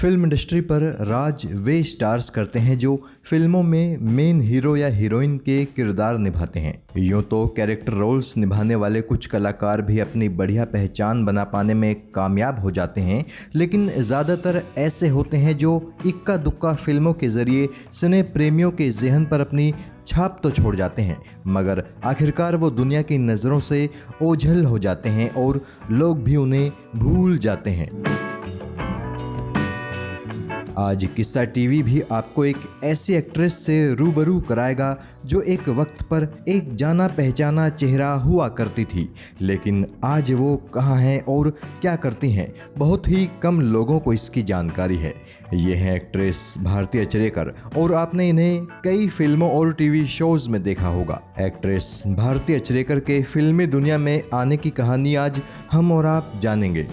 Film industry पर राज वे stars करते हैं जो फिल्मों में मेन हीरो या हीरोइन के किरदार निभाते हैं। यूँ तो कैरेक्टर रोल्स निभाने वाले कुछ कलाकार भी अपनी बढ़िया पहचान बना पाने में कामयाब हो जाते हैं, लेकिन ज़्यादातर ऐसे होते हैं जो इक्का दुक्का फिल्मों के ज़रिए सिने प्रेमियों के ज़हन पर अपनी छाप तो छोड़ जाते हैं, मगर आखिरकार वो दुनिया की नज़रों से ओझल हो जाते हैं और लोग भी उन्हें भूल जाते हैं। आज किस्सा टीवी भी आपको एक ऐसी एक्ट्रेस से रूबरू कराएगा जो एक वक्त पर एक जाना पहचाना चेहरा हुआ करती थी, लेकिन आज वो कहाँ हैं और क्या करती हैं, बहुत ही कम लोगों को इसकी जानकारी है। ये हैं एक्ट्रेस भारती अचरेकर और आपने इन्हें कई फिल्मों और टीवी शोज में देखा होगा। एक्ट्रेस भारती अचरेकर के फिल्मी दुनिया में आने की कहानी आज हम और आप जानेंगे।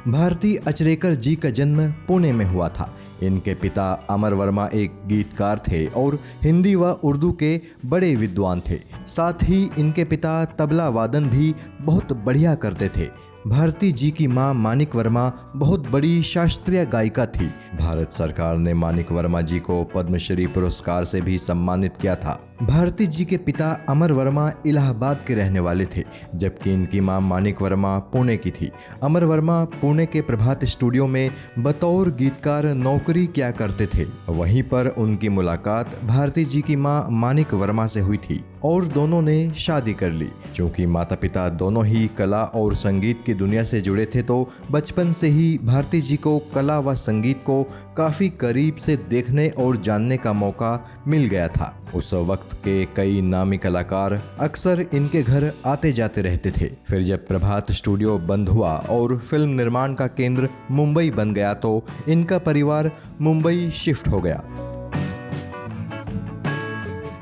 भारती अचरेकर जी का जन्म पुणे में हुआ था। इनके पिता अमर वर्मा एक गीतकार थे और हिंदी व उर्दू के बड़े विद्वान थे। साथ ही इनके पिता तबला वादन भी बहुत बढ़िया करते थे। भारती जी की मां मानिक वर्मा बहुत बड़ी शास्त्रीय गायिका थी। भारत सरकार ने मानिक वर्मा जी को पद्मश्री पुरस्कार से भी सम्मानित किया था। भारती जी के पिता अमर वर्मा इलाहाबाद के रहने वाले थे, जबकि इनकी मां मानिक वर्मा पुणे की थी। अमर वर्मा पुणे के प्रभात स्टूडियो में बतौर गीतकार नौकरी किया करते थे। वहीं पर उनकी मुलाकात भारती जी की मां मानिक वर्मा से हुई थी और दोनों ने शादी कर ली। चूँकि माता पिता दोनों ही कला और संगीत की दुनिया से जुड़े थे, तो बचपन से ही भारती जी को कला व संगीत को काफ़ी करीब से देखने और जानने का मौका मिल गया था। उस वक्त के कई नामी कलाकार अक्सर इनके घर आते जाते रहते थे। फिर जब प्रभात स्टूडियो बंद हुआ और फिल्म निर्माण का केंद्र मुंबई बन गया, तो इनका परिवार मुंबई शिफ्ट हो गया।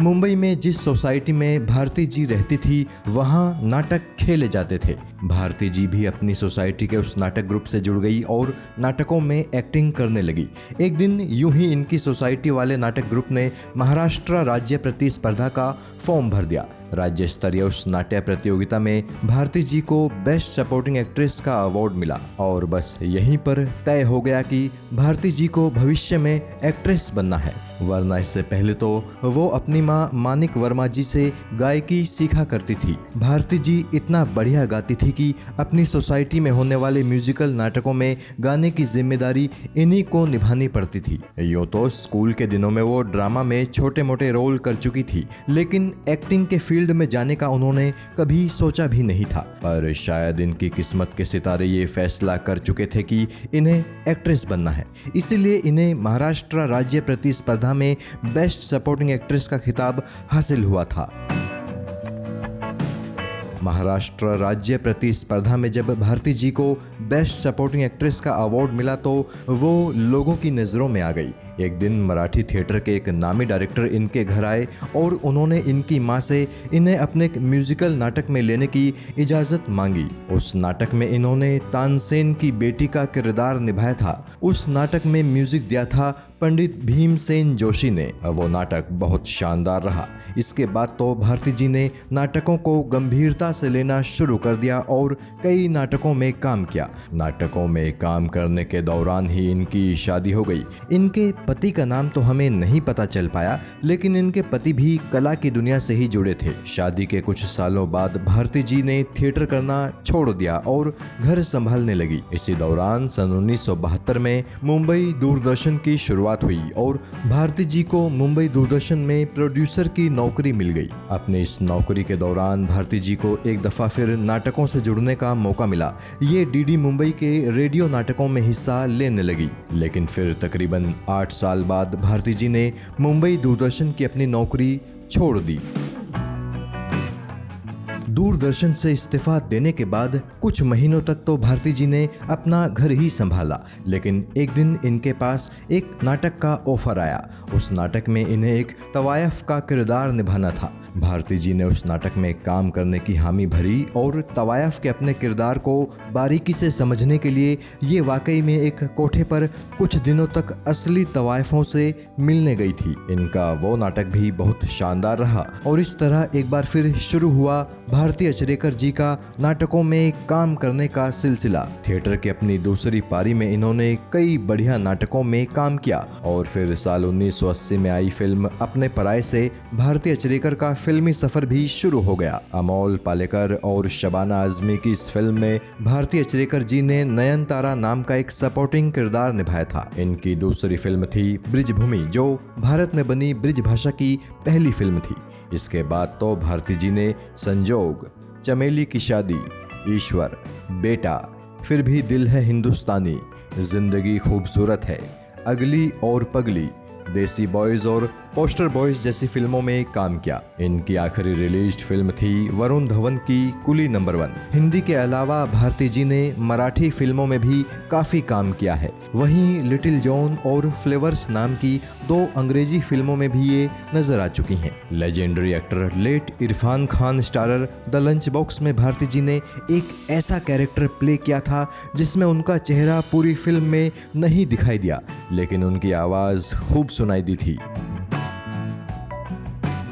मुंबई में जिस सोसाइटी में भारती जी रहती थी, वहाँ नाटक खेले जाते थे। भारती जी भी अपनी सोसाइटी के उस नाटक ग्रुप से जुड़ गई और नाटकों में एक्टिंग करने लगी। एक दिन यूं ही इनकी सोसाइटी वाले नाटक ग्रुप ने महाराष्ट्र राज्य प्रतिस्पर्धा का फॉर्म भर दिया। राज्य स्तरीय उस नाट्य प्रतियोगिता में भारती जी को बेस्ट सपोर्टिंग एक्ट्रेस का अवार्ड मिला और बस यहीं पर तय हो गया कि भारती जी को भविष्य में एक्ट्रेस बनना है, वरना इससे पहले तो वो अपनी मां मानिक वर्मा जी से गायकी सीखा करती थी। भारती जी इतना बढ़िया गाती थी कि अपनी सोसाइटी में होने वाले म्यूजिकल नाटकों में गाने की जिम्मेदारी इन्हीं को निभानी पड़ती थी। यूँ तो स्कूल के दिनों में वो ड्रामा में छोटे मोटे रोल कर चुकी थी, लेकिन एक्टिंग के फील्ड में जाने का उन्होंने कभी सोचा भी नहीं था। पर शायद इनकी किस्मत के सितारे ये फैसला कर चुके थे कि इन्हें एक्ट्रेस बनना है, इसीलिए इन्हें महाराष्ट्र राज्य प्रतिस्पर्धा में बेस्ट सपोर्टिंग एक्ट्रेस का खिताब हासिल हुआ था। महाराष्ट्र राज्य प्रतिस्पर्धा में जब भारती जी को बेस्ट सपोर्टिंग एक्ट्रेस का अवार्ड मिला, तो वो लोगों की नज़रों में आ गई। एक दिन मराठी थिएटर के एक नामी डायरेक्टर इनके घर आए और उन्होंने इनकी मां से इन्हें अपने म्यूजिकल नाटक में लेने की इजाज़त मांगी। उस नाटक में इन्होंने तानसेन की बेटी का किरदार निभाया था। उस नाटक में म्यूजिक दिया था पंडित भीमसेन जोशी ने। वो नाटक बहुत शानदार रहा। इसके बाद तो भारती जी ने नाटकों को गंभीरता से लेना शुरू कर दिया और कई नाटकों में काम किया। नाटकों में काम करने के दौरान ही इनकी शादी हो गई। इनके पति का नाम तो हमें नहीं पता चल पाया, लेकिन इनके पति भी कला की दुनिया से ही जुड़े थे। शादी के कुछ सालों बाद भारती जी ने थिएटर करना छोड़ दिया और घर संभालने लगी। इसी दौरान सन 1972 में मुंबई दूरदर्शन की शुरुआत हुई और भारती जी को मुंबई दूरदर्शन में प्रोड्यूसर की नौकरी मिल गई। अपने इस नौकरी के दौरान भारती जी को एक दफा फिर नाटकों से जुड़ने का मौका मिला। ये डीडी मुंबई के रेडियो नाटकों में हिस्सा लेने लगी, लेकिन फिर तकरीबन 8 साल बाद भारती जी ने मुंबई दूरदर्शन की अपनी नौकरी छोड़ दी। दूरदर्शन से इस्तीफा देने के बाद कुछ महीनों तक तो भारती जी ने अपना घर ही संभाला, लेकिन एक दिन इनके पास एक नाटक का ऑफर आया। उस नाटक में इन्हें एक तवायफ का किरदार निभाना था। भारती जी ने उस नाटक में काम करने की हामी भरी और तवायफ के अपने किरदार को बारीकी से समझने के लिए ये वाकई में एक कोठे पर कुछ दिनों तक असली तवायफों से मिलने गई थी। इनका वो नाटक भी बहुत शानदार रहा और इस तरह एक बार फिर शुरू हुआ भारती भारती अचरेकर जी का नाटकों में काम करने का सिलसिला। थिएटर की अपनी दूसरी पारी में इन्होंने कई बढ़िया नाटकों में काम किया और फिर साल 1980 में आई फिल्म अपने पराये से भारती अचरेकर का फिल्मी सफर भी शुरू हो गया। अमोल पालेकर और शबाना आजमी की इस फिल्म में भारती अचरेकर जी ने नयनतारा नाम का एक सपोर्टिंग किरदार निभाया था। इनकी दूसरी फिल्म थी ब्रिजभूमि, जो भारत में बनी ब्रिज भाषा की पहली फिल्म थी। इसके बाद तो भारती जी ने संजोग, चमेली की शादी, ईश्वर, बेटा, फिर भी दिल है हिंदुस्तानी, जिंदगी खूबसूरत है, अगली और पगली, देसी बॉयज और पोस्टर बॉयज जैसी फिल्मों में काम किया। इनकी आखिरी रिलीज्ड फिल्म थी वरुण धवन की कुली नंबर 1। हिंदी के अलावा भारती जी ने मराठी फिल्मों में भी काफी काम किया है। वहीं लिटिल जॉन और फ्लेवर्स नाम की 2 अंग्रेजी फिल्मों में भी ये नजर आ चुकी हैं। Legendary actor late Irfan Khan starrer The Lunchbox में भारती जी ने एक ऐसा कैरेक्टर प्ले किया था जिसमें उनका चेहरा पूरी फिल्म में नहीं दिखाई दिया, लेकिन उनकी आवाज खूब सुनाई दी थी।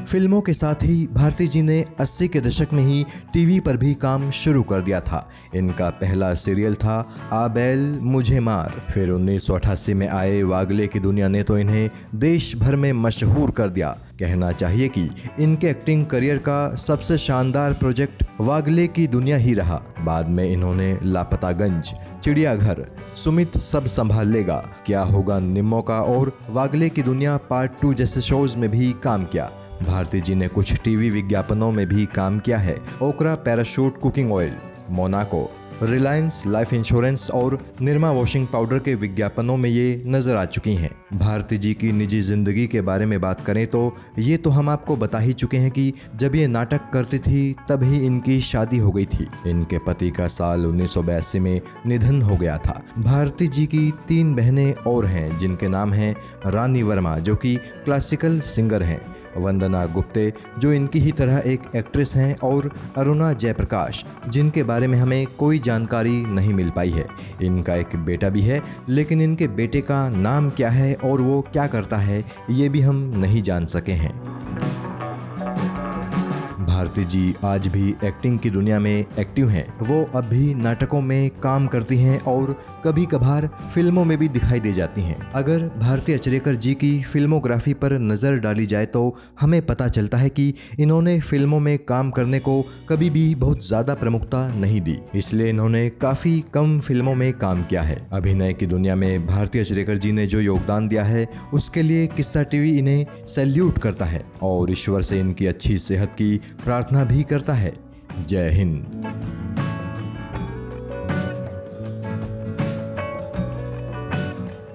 फिल्मों के साथ ही भारती जी ने 80 के दशक में ही टीवी पर भी काम शुरू कर दिया था। इनका पहला सीरियल था आ बैल मुझे मार। फिर 1988 में आए वागले की दुनिया ने तो इन्हें देश भर में मशहूर कर दिया। कहना चाहिए कि इनके एक्टिंग करियर का सबसे शानदार प्रोजेक्ट वागले की दुनिया ही रहा। बाद में इन्होंने लापतागंज, चिड़ियाघर, सुमित सब संभाल लेगा, क्या होगा निम्मो का और वागले की दुनिया पार्ट 2 जैसे शोज में भी काम किया। भारती जी ने कुछ टीवी विज्ञापनों में भी काम किया है। ओकरा parachute cooking oil, Monaco, Reliance life insurance और निरमा वॉशिंग पाउडर के विज्ञापनों में ये नजर आ चुकी हैं। भारती जी की निजी जिंदगी के बारे में बात करें तो ये तो हम आपको बता ही चुके हैं कि जब ये नाटक करती थी तभी इनकी शादी हो गई थी। इनके पति का साल 1982 में निधन हो गया था। भारती जी की 3 बहनें और हैं जिनके नाम हैं रानी वर्मा, जो कि क्लासिकल सिंगर हैं, वंदना गुप्ते जो इनकी ही तरह एक एक्ट्रेस हैं, और अरुणा जयप्रकाश जिनके बारे में हमें कोई जानकारी नहीं मिल पाई है। इनका एक बेटा भी है, लेकिन इनके बेटे का नाम क्या है और वो क्या करता है ये भी हम नहीं जान सके हैं। भारती जी आज भी एक्टिंग की दुनिया में एक्टिव हैं। वो अब भी नाटकों में काम करती हैं और कभी कभार फिल्मों में भी दिखाई दे जाती हैं। अगर भारती अचरेकर जी की फिल्मोग्राफी पर नज़र डाली जाए तो हमें पता चलता है कि इन्होंने फिल्मों में काम करने को कभी भी बहुत ज़्यादा प्रमुखता नहीं दी, इसलिए इन्होंने काफ़ी कम फिल्मों में काम किया है। अभिनय की दुनिया में भारती अचरेकर जी ने जो योगदान दिया है उसके लिए किस्सा टीवी इन्हें सैल्यूट करता है और ईश्वर से इनकी अच्छी सेहत की प्रार्थना भी करता है। जय हिंद।